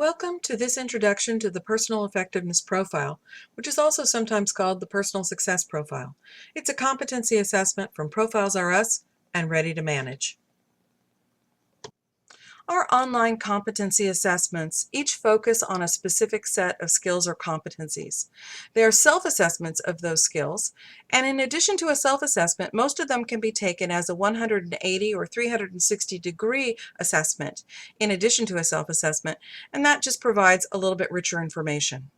Welcome to this introduction to the Personal Effectiveness Profile, which is also sometimes called the Personal Success Profile. It's a competency assessment from Profiles R Us and ReadyToManage. Our online competency assessments each focus on a specific set of skills or competencies. They are self-assessments of those skills, and in addition to a self-assessment, most of them can be taken as a 180 or 360-degree assessment in addition to a self-assessment, and that just provides a little bit richer information.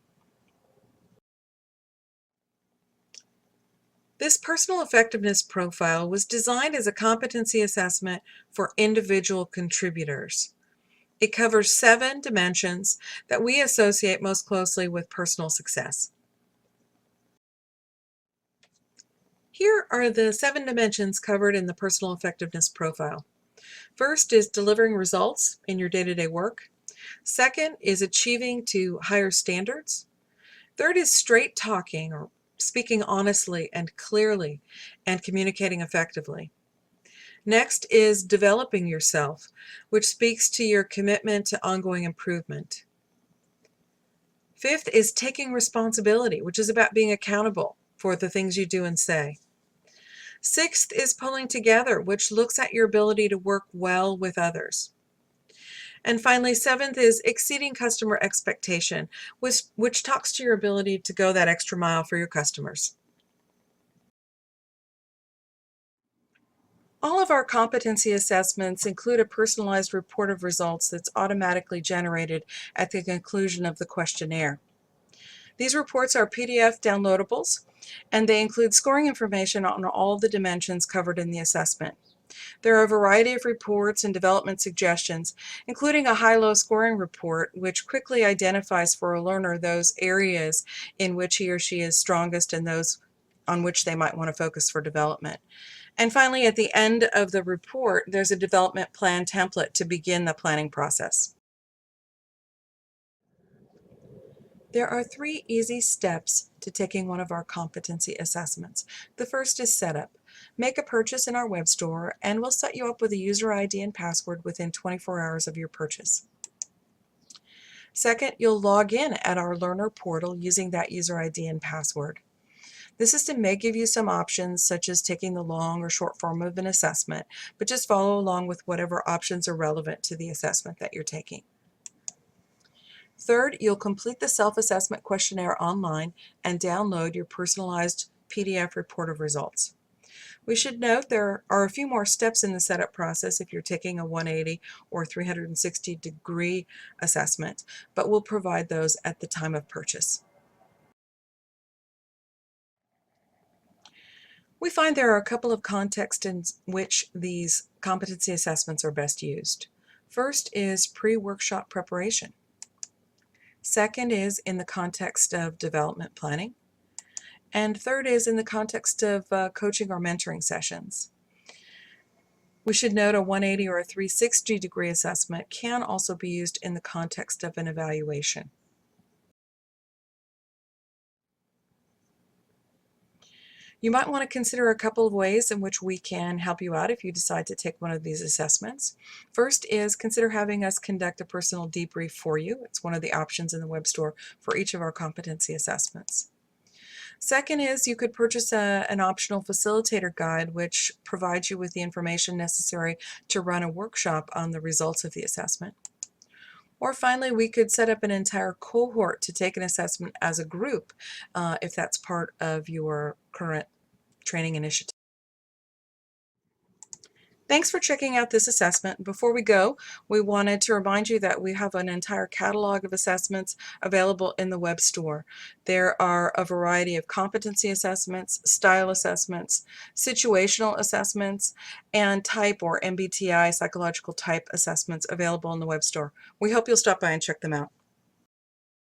This personal effectiveness profile was designed as a competency assessment for individual contributors. It covers 7 dimensions that we associate most closely with personal success. Here are the 7 dimensions covered in the personal effectiveness profile. First is delivering results in your day-to-day work. Second is achieving to higher standards. Third is straight talking, or speaking honestly and clearly and communicating effectively. Next is developing yourself, which speaks to your commitment to ongoing improvement. Fifth is taking responsibility, which is about being accountable for the things you do and say. Sixth is pulling together, which looks at your ability to work well with others. And finally, 7th is exceeding customer expectation, which talks to your ability to go that extra mile for your customers. All of our competency assessments include a personalized report of results that's automatically generated at the conclusion of the questionnaire. These reports are PDF downloadables, and they include scoring information on all the dimensions covered in the assessment. There are a variety of reports and development suggestions, including a high-low scoring report, which quickly identifies for a learner those areas in which he or she is strongest and those on which they might want to focus for development. And finally, at the end of the report, there's a development plan template to begin the planning process. There are 3 easy steps to taking one of our competency assessments. The first is setup. Make a purchase in our web store, and we'll set you up with a user ID and password within 24 hours of your purchase. Second, you'll log in at our learner portal using that user ID and password. The system may give you some options, such as taking the long or short form of an assessment, but just follow along with whatever options are relevant to the assessment that you're taking. Third, you'll complete the self-assessment questionnaire online and download your personalized PDF report of results. We should note there are a few more steps in the setup process if you're taking a 180 or 360-degree assessment, but we'll provide those at the time of purchase. We find there are a couple of contexts in which these competency assessments are best used. First is pre-workshop preparation. Second is in the context of development planning. And third is in the context of coaching or mentoring sessions. We should note a 180 or a 360-degree assessment can also be used in the context of an evaluation. You might want to consider a couple of ways in which we can help you out if you decide to take one of these assessments. First is consider having us conduct a personal debrief for you. It's one of the options in the web store for each of our competency assessments. Second is you could purchase an optional facilitator guide which provides you with the information necessary to run a workshop on the results of the assessment. Or finally, we could set up an entire cohort to take an assessment as a group if that's part of your current training initiative. Thanks for checking out this assessment. Before we go, we wanted to remind you that we have an entire catalog of assessments available in the web store. There are a variety of competency assessments, style assessments, situational assessments, and type or MBTI psychological type assessments available in the web store. We hope you'll stop by and check them out.